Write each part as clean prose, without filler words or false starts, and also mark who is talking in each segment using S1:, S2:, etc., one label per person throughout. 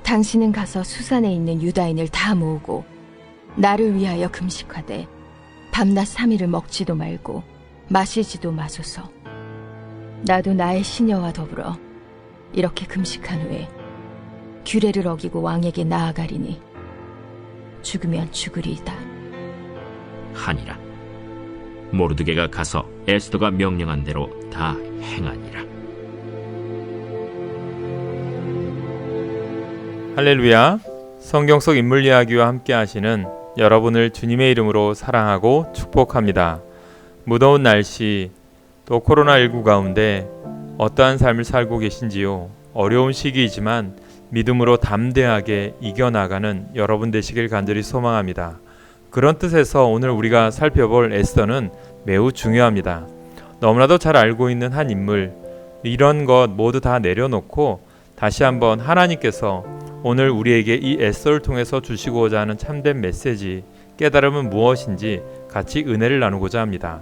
S1: 당신은 가서 수산에 있는 유다인을 다 모으고 나를 위하여 금식하되 밤낮 3일을 먹지도 말고 마시지도 마소서. 나도 나의 시녀와 더불어 이렇게 금식한 후에 규례를 어기고 왕에게 나아가리니 죽으면 죽으리이다
S2: 하니라. 모르드게가 가서 에스더가 명령한 대로 다 행하니라.
S3: 할렐루야. 성경 속 인물 이야기와 함께 하시는 여러분을 주님의 이름으로 사랑하고 축복합니다. 무더운 날씨, 또 코로나19 가운데 어떠한 삶을 살고 계신지요? 어려운 시기이지만 믿음으로 담대하게 이겨나가는 여러분 되시길 간절히 소망합니다. 그런 뜻에서 오늘 우리가 살펴볼 에스더는 매우 중요합니다. 너무나도 잘 알고 있는 한 인물, 이런 것 모두 다 내려놓고 다시 한번 하나님께서 오늘 우리에게 이 에스더를 통해서 주시고자 하는 참된 메시지, 깨달음은 무엇인지 같이 은혜를 나누고자 합니다.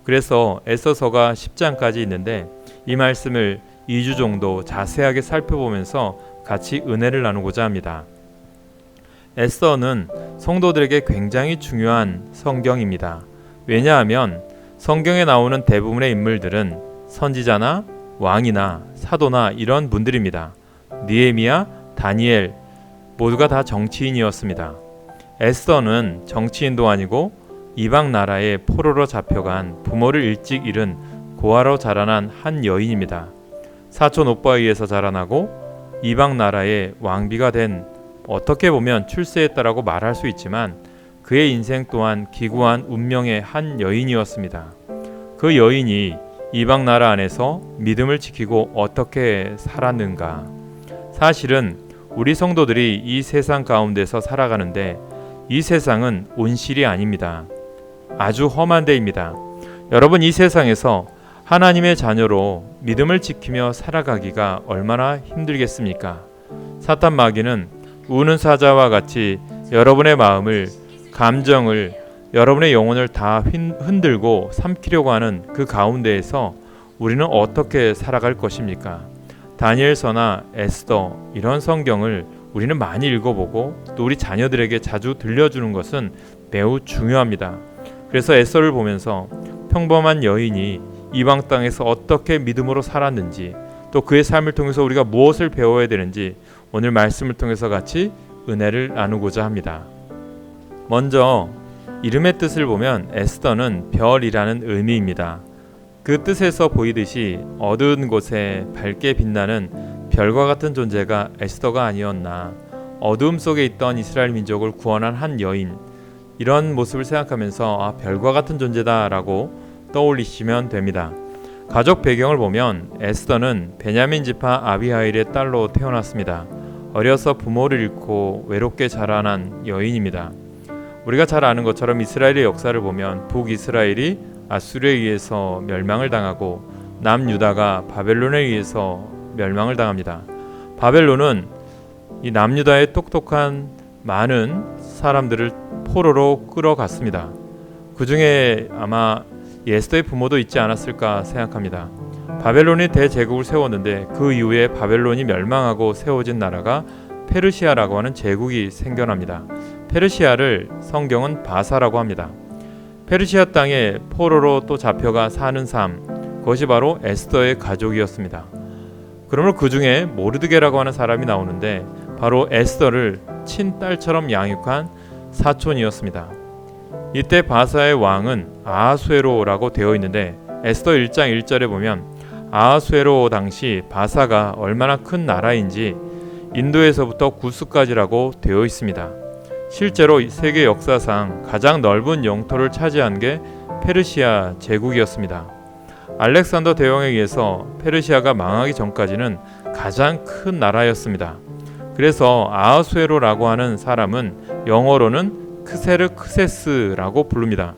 S3: 그래서 에스더서가 10장까지 있는데 이 말씀을 2주 정도 자세하게 살펴보면서 같이 은혜를 나누고자 합니다. 에스더는 성도들에게 굉장히 중요한 성경입니다. 왜냐하면 성경에 나오는 대부분의 인물들은 선지자나 왕이나 사도나 이런 분들입니다. 느헤미야, 다니엘 모두가 다 정치인이었습니다. 에스더는 정치인도 아니고 이방 나라에 포로로 잡혀간 부모를 일찍 잃은 고아로 자라난 한 여인입니다. 사촌 오빠에 의해서 자라나고 이방 나라의 왕비가 된, 어떻게 보면 출세했다라고 말할 수 있지만 그의 인생 또한 기구한 운명의 한 여인이었습니다. 그 여인이 이방 나라 안에서 믿음을 지키고 어떻게 살았는가? 사실은 우리 성도들이 이 세상 가운데서 살아가는데 이 세상은 온실이 아닙니다. 아주 험한 데입니다. 여러분, 이 세상에서 하나님의 자녀로 믿음을 지키며 살아가기가 얼마나 힘들겠습니까? 사탄 마귀는 우는 사자와 같이 여러분의 마음을, 감정을, 여러분의 영혼을 다 흔들고 삼키려고 하는 그 가운데에서 우리는 어떻게 살아갈 것입니까? 다니엘서나 에스더 이런 성경을 우리는 많이 읽어보고 또 우리 자녀들에게 자주 들려주는 것은 매우 중요합니다. 그래서 에스더를 보면서 평범한 여인이 이방 땅에서 어떻게 믿음으로 살았는지, 또 그의 삶을 통해서 우리가 무엇을 배워야 되는지 오늘 말씀을 통해서 같이 은혜를 나누고자 합니다. 먼저 이름의 뜻을 보면 에스더는 별이라는 의미입니다. 그 뜻에서 보이듯이 어두운 곳에 밝게 빛나는 별과 같은 존재가 에스더가 아니었나, 어두움 속에 있던 이스라엘 민족을 구원한 한 여인, 이런 모습을 생각하면서 별과 같은 존재다라고 떠올리시면 됩니다. 가족 배경을 보면 에스더는 베냐민 지파 아비하일의 딸로 태어났습니다. 어려서 부모를 잃고 외롭게 자라난 여인입니다. 우리가 잘 아는 것처럼 이스라엘의 역사를 보면 북이스라엘이 아수르에 의해서 멸망을 당하고 남유다가 바벨론에 의해서 멸망을 당합니다. 바벨론은 이 남유다의 똑똑한 많은 사람들을 포로로 끌어갔습니다. 그 중에 아마 에스더의 부모도 있지 않았을까 생각합니다. 바벨론이 대제국을 세웠는데 그 이후에 바벨론이 멸망하고 세워진 나라가 페르시아라고 하는 제국이 생겨납니다. 페르시아를 성경은 바사라고 합니다. 페르시아 땅에 포로로 또 잡혀가 사는 삶, 그것이 바로 에스더의 가족이었습니다. 그러므로 그 중에 모르드게라고 하는 사람이 나오는데 바로 에스더를 친딸처럼 양육한 사촌이었습니다. 이때 바사의 왕은 아하수에로라고 되어 있는데 에스더 1장 1절에 보면 아하수에로 당시 바사가 얼마나 큰 나라인지 인도에서부터 구스까지라고 되어 있습니다. 실제로 세계 역사상 가장 넓은 영토를 차지한 게 페르시아 제국이었습니다. 알렉산더 대왕에 의해서 페르시아가 망하기 전까지는 가장 큰 나라였습니다. 그래서 아하수에로라고 하는 사람은 영어로는 크세르크세스라고 부릅니다.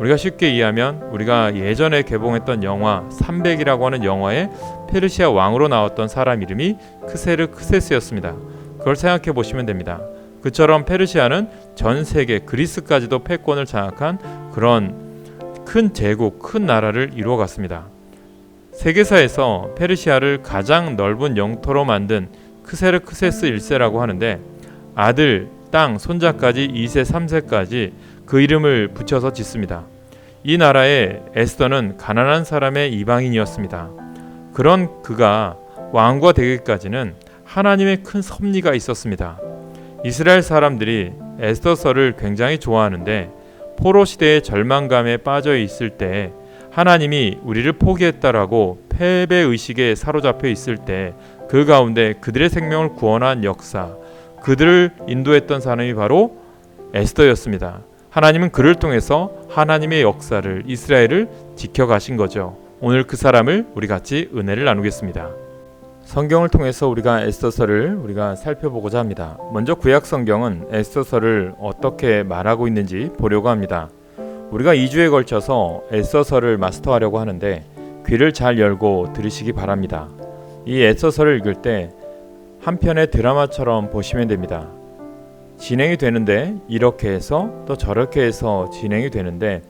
S3: 우리가 쉽게 이해하면 우리가 예전에 개봉했던 영화 300이라고 하는 영화에 페르시아 왕으로 나왔던 사람 이름이 크세르크세스였습니다. 그걸 생각해 보시면 됩니다. 그처럼 페르시아는 전 세계 그리스까지도 패권을 장악한 그런 큰 제국, 큰 나라를 이루어갔습니다. 세계사에서 페르시아를 가장 넓은 영토로 만든 크세르크세스 1세라고 하는데 아들, 땅, 손자까지 2세, 3세까지 그 이름을 붙여서 짓습니다. 이 나라의 에스더는 가난한 사람의 이방인이었습니다. 그런 그가 왕과 되기까지는 하나님의 큰 섭리가 있었습니다. 이스라엘 사람들이 에스더서를 굉장히 좋아하는데 포로 시대의 절망감에 빠져 있을 때 하나님이 우리를 포기했다라고 패배 의식에 사로잡혀 있을 때 그 가운데 그들의 생명을 구원한 역사, 그들을 인도했던 사람이 바로 에스더였습니다. 하나님은 그를 통해서 하나님의 역사를 이스라엘을 지켜가신 거죠. 오늘 그 사람을 우리 같이 은혜를 나누겠습니다. 성경을 통해서 우리가 에스더서를 우리가 살펴보고자 합니다. 먼저 구약 성경은 에스더서를 어떻게 말하고 있는지 보려고 합니다. 우리가 2주에 걸쳐서 에스더서를 마스터하려고 하는데 귀를 잘 열고 들으시기 바랍니다. 이 에스더서를 읽을 때 한 편의 드라마처럼 보시면 됩니다. 진행이 되는데 이렇게 해서 또 저렇게 해서 진행이 되는데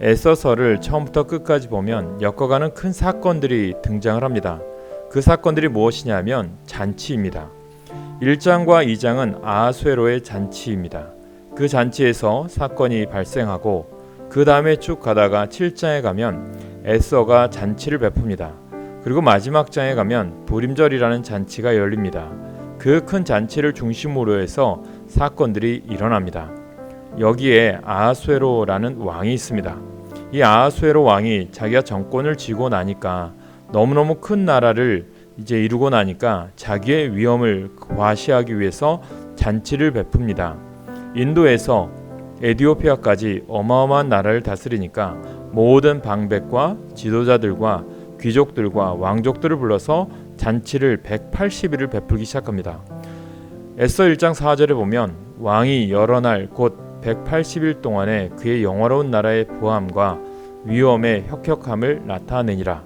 S3: 에스더서를 처음부터 끝까지 보면 엮어가는 큰 사건들이 등장을 합니다. 그 사건들이 무엇이냐면 잔치입니다. 1장과 2장은 아하수에로의 잔치입니다. 그 잔치에서 사건이 발생하고 그 다음에 쭉 가다가 7장에 가면 에스더가 잔치를 베풉니다. 그리고 마지막 장에 가면 부림절이라는 잔치가 열립니다. 그 큰 잔치를 중심으로 해서 사건들이 일어납니다. 여기에 아하수에로라는 왕이 있습니다. 이 아하수에로 왕이 자기가 정권을 쥐고 나니까 너무너무 큰 나라를 이제 이루고 나니까 자기의 위엄을 과시하기 위해서 잔치를 베풉니다. 인도에서 에티오피아까지 어마어마한 나라를 다스리니까 모든 방백과 지도자들과 귀족들과 왕족들을 불러서 잔치를 180일을 베풀기 시작합니다. 에스더 1장 4절에 보면 왕이 여러 날 곧 180일 동안에 그의 영화로운 나라의 부함과 위엄의 혁혁함을 나타내니라.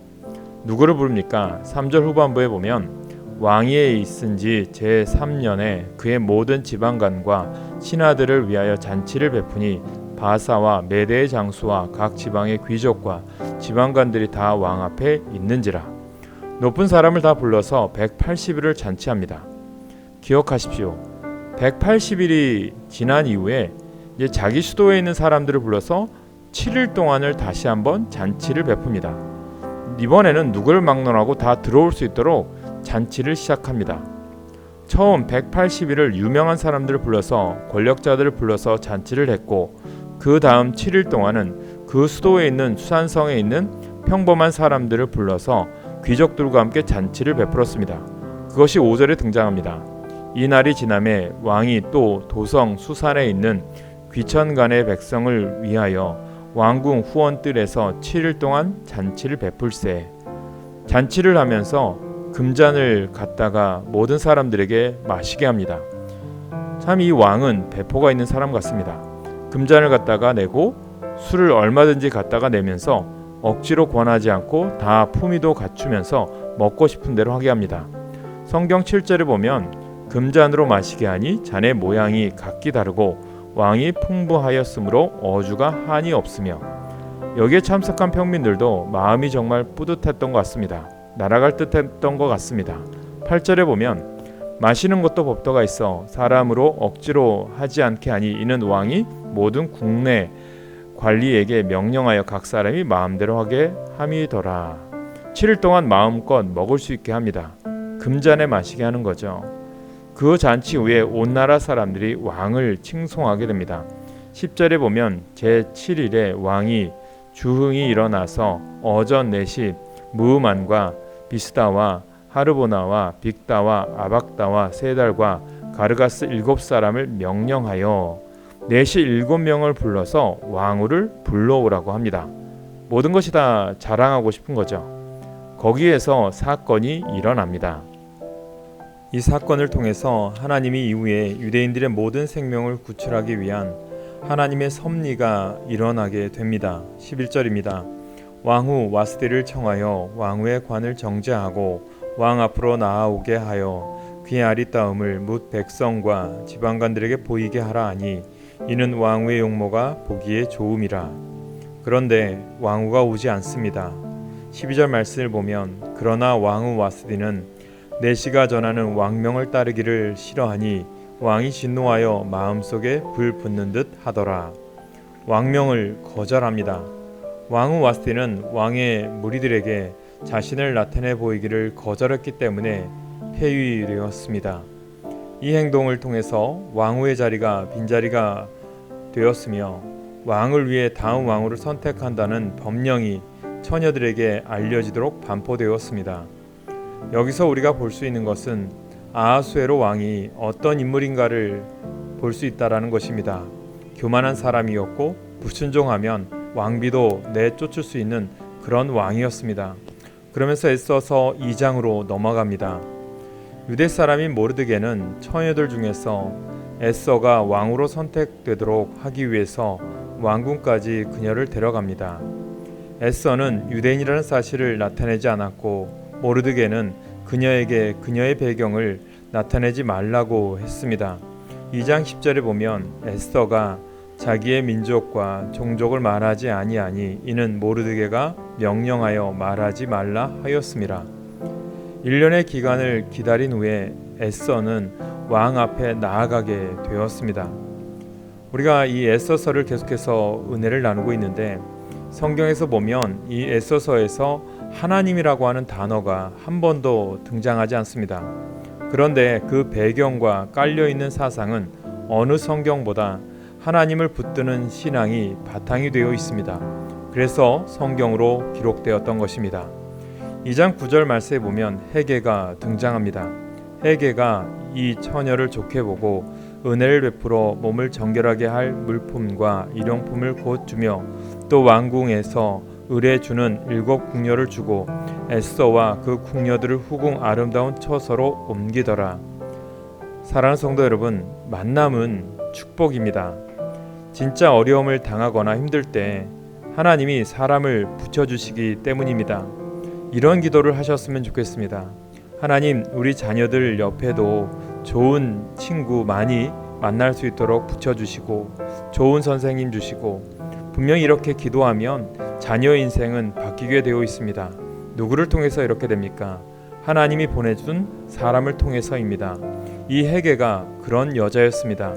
S3: 누구를 부릅니까? 3절 후반부에 보면 왕위에 있은지 제3년에 그의 모든 지방관과 신하들을 위하여 잔치를 베푸니 바사와 메대의 장수와 각 지방의 귀족과 지방관들이 다 왕 앞에 있는지라. 높은 사람을 다 불러서 180일을 잔치합니다. 기억하십시오. 180일이 지난 이후에 이제 자기 수도에 있는 사람들을 불러서 7일 동안을 다시 한번 잔치를 베풉니다. 이번에는 누구를 막론하고 다 들어올 수 있도록 잔치를 시작합니다. 처음 180일을 유명한 사람들을 불러서 권력자들을 불러서 잔치를 했고 그 다음 7일 동안은 그 수도에 있는 수산성에 있는 평범한 사람들을 불러서 귀족들과 함께 잔치를 베풀었습니다. 그것이 5절에 등장합니다. 이 날이 지남에 왕이 또 도성 수산에 있는 귀천간의 백성을 위하여 왕궁 후원뜰에서 7일 동안 잔치를 베풀세. 잔치를 하면서 금잔을 갖다가 모든 사람들에게 마시게 합니다. 참 이 왕은 배포가 있는 사람 같습니다. 금잔을 갖다가 내고 술을 얼마든지 갖다가 내면서 억지로 권하지 않고 다 품위도 갖추면서 먹고 싶은 대로 하게 합니다. 성경 7절에 보면 금잔으로 마시게 하니 잔의 모양이 각기 다르고 왕이 풍부하였으므로 어주가 한이 없으며. 여기에 참석한 평민들도 마음이 정말 뿌듯했던 것 같습니다. 날아갈 듯했던 것 같습니다. 8절에 보면 마시는 것도 법도가 있어 사람으로 억지로 하지 않게 하니 이는 왕이 모든 국내 관리에게 명령하여 각 사람이 마음대로 하게 함이더라. 7일 동안 마음껏 먹을 수 있게 합니다. 금잔에 마시게 하는 거죠. 그 잔치 후에 온 나라 사람들이 왕을 칭송하게 됩니다. 10절에 보면 제7일에 왕이 주흥이 일어나서 어전 넷이 무음안과 비스다와 하르보나와 빅다와 아박다와 세달과 가르가스 7사람을 명령하여 넷이 7명을 불러서 왕후를 불러오라고 합니다. 모든 것이 다 자랑하고 싶은 거죠. 거기에서 사건이 일어납니다. 이 사건을 통해서 하나님이 이후에 유대인들의 모든 생명을 구출하기 위한 하나님의 섭리가 일어나게 됩니다. 11절입니다. 왕후 와스디를 청하여 왕후의 관을 정죄하고 왕 앞으로 나아오게 하여 그의 아리따움을 뭇 백성과 지방관들에게 보이게 하라 하니 이는 왕후의 용모가 보기에 좋음이라. 그런데 왕후가 오지 않습니다. 12절 말씀을 보면 그러나 왕후 와스디는 내시가 전하는 왕명을 따르기를 싫어하니 왕이 진노하여 마음속에 불 붙는 듯 하더라. 왕명을 거절합니다. 왕후 와스티는 왕의 무리들에게 자신을 나타내 보이기를 거절했기 때문에 폐위되었습니다. 이 행동을 통해서 왕후의 자리가 빈자리가 되었으며 왕을 위해 다음 왕후를 선택한다는 법령이 처녀들에게 알려지도록 반포되었습니다. 여기서 우리가 볼 수 있는 것은 아하수에로 왕이 어떤 인물인가를 볼 수 있다라는 것입니다. 교만한 사람이었고 불순종하면 왕비도 내쫓을 수 있는 그런 왕이었습니다. 그러면서 애써서 2장으로 넘어갑니다. 유대 사람인 모르드게는 처녀들 중에서 에스더가 왕으로 선택되도록 하기 위해서 왕궁까지 그녀를 데려갑니다. 에스더는 유대인이라는 사실을 나타내지 않았고 모르드게는 그녀에게 그녀의 배경을 나타내지 말라고 했습니다. 2장 10절에 보면 에스더가 자기의 민족과 종족을 말하지 아니하니 이는 모르드게가 명령하여 말하지 말라 하였습니다. 1년의 기간을 기다린 후에 에스더는 왕 앞에 나아가게 되었습니다. 우리가 이 에스더서를 계속해서 은혜를 나누고 있는데 성경에서 보면 이 에스더서에서 하나님이라고 하는 단어가 한 번도 등장하지 않습니다. 그런데 그 배경과 깔려있는 사상은 어느 성경보다 하나님을 붙드는 신앙이 바탕이 되어 있습니다. 그래서 성경으로 기록되었던 것입니다. 2장 9절 말씀에 보면 헤게가 등장합니다. 헤게가 이 처녀를 좋게 보고 은혜를 베풀어 몸을 정결하게 할 물품과 일용품을 곧 주며 또 왕궁에서 을에 주는 7 궁녀를 주고 에스더와 그 궁녀들을 후궁 아름다운 처소로 옮기더라. 사랑하는 성도 여러분, 만남은 축복입니다. 진짜 어려움을 당하거나 힘들 때 하나님이 사람을 붙여주시기 때문입니다. 이런 기도를 하셨으면 좋겠습니다. 하나님, 우리 자녀들 옆에도 좋은 친구 많이 만날 수 있도록 붙여주시고 좋은 선생님 주시고, 분명히 이렇게 기도하면 자녀 인생은 바뀌게 되어 있습니다. 누구를 통해서 이렇게 됩니까? 하나님이 보내준 사람을 통해서입니다. 이 헤게가 그런 여자였습니다.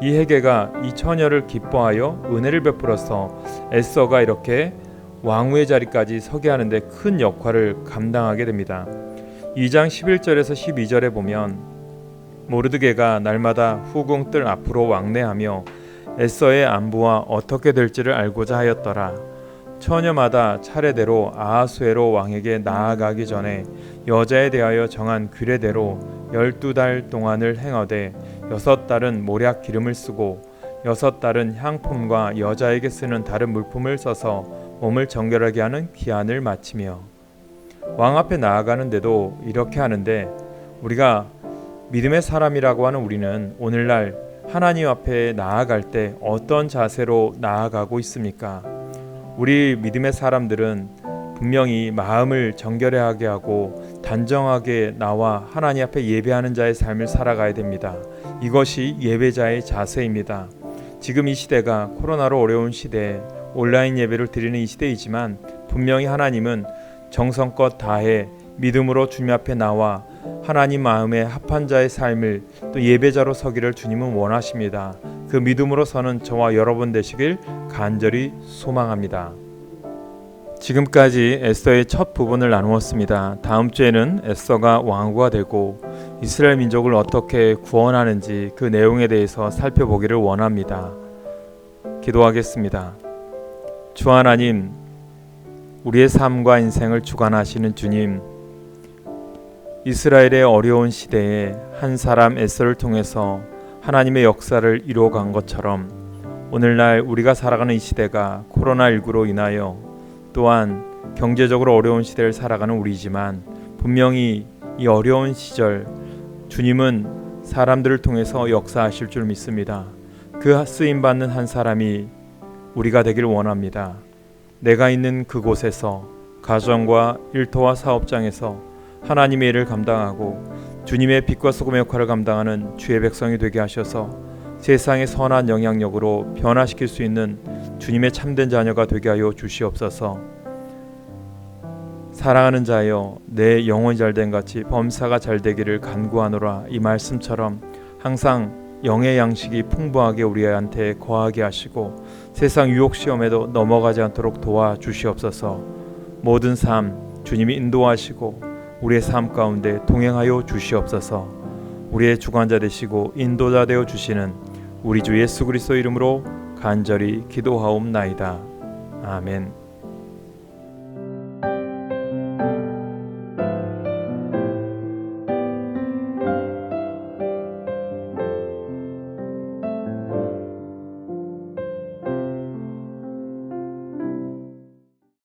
S3: 이 헤게가 이 처녀를 기뻐하여 은혜를 베풀어서 에스더가 이렇게 왕후의 자리까지 서게 하는데 큰 역할을 감당하게 됩니다. 2장 11절에서 12절에 보면 모르드게가 날마다 후궁 뜰 앞으로 왕래하며 에스더의 안부와 어떻게 될지를 알고자 하였더라. 처녀마다 차례대로 아하수에로 왕에게 나아가기 전에 여자에 대하여 정한 규례대로 12달 동안을 행하되 6달은 모략 기름을 쓰고 6달은 향품과 여자에게 쓰는 다른 물품을 써서 몸을 정결하게 하는 기한을 마치며, 왕 앞에 나아가는데도 이렇게 하는데 우리가 믿음의 사람이라고 하는 우리는 오늘날 하나님 앞에 나아갈 때 어떤 자세로 나아가고 있습니까? 우리 믿음의 사람들은 분명히 마음을 정결하게 하고 단정하게 나와 하나님 앞에 예배하는 자의 삶을 살아가야 됩니다. 이것이 예배자의 자세입니다. 지금 이 시대가 코로나로 어려운 시대, 온라인 예배를 드리는 이 시대이지만 분명히 하나님은 정성껏 다해 믿음으로 주님 앞에 나와 하나님 마음에 합한 자의 삶을 또 예배자로 서기를 주님은 원하십니다. 그 믿음으로 서는 저와 여러분 되시길 간절히 소망합니다. 지금까지 에스더의 첫 부분을 나누었습니다. 다음 주에는 에스더가 왕후가 되고 이스라엘 민족을 어떻게 구원하는지 그 내용에 대해서 살펴보기를 원합니다. 기도하겠습니다. 주 하나님, 우리의 삶과 인생을 주관하시는 주님, 이스라엘의 어려운 시대에 한 사람 에스더를 통해서 하나님의 역사를 이루어간 것처럼 오늘날 우리가 살아가는 이 시대가 코로나19로 인하여 또한 경제적으로 어려운 시대를 살아가는 우리지만 분명히 이 어려운 시절 주님은 사람들을 통해서 역사하실 줄 믿습니다. 그 쓰임받는 한 사람이 우리가 되길 원합니다. 내가 있는 그곳에서 가정과 일터와 사업장에서 하나님의 일을 감당하고 주님의 빛과 소금의 역할을 감당하는 주의 백성이 되게 하셔서 세상의 선한 영향력으로 변화시킬 수 있는 주님의 참된 자녀가 되게 하여 주시옵소서. 사랑하는 자여, 내 영혼이 잘된 같이 범사가 잘되기를 간구하노라. 이 말씀처럼 항상 영의 양식이 풍부하게 우리한테 거하게 하시고 세상 유혹 시험에도 넘어가지 않도록 도와주시옵소서. 모든 삶 주님이 인도하시고 우리의 삶 가운데 동행하여 주시옵소서. 우리의 주관자 되시고 인도자 되어 주시는 우리 주 예수 그리스도 이름으로 간절히 기도하옵나이다. 아멘.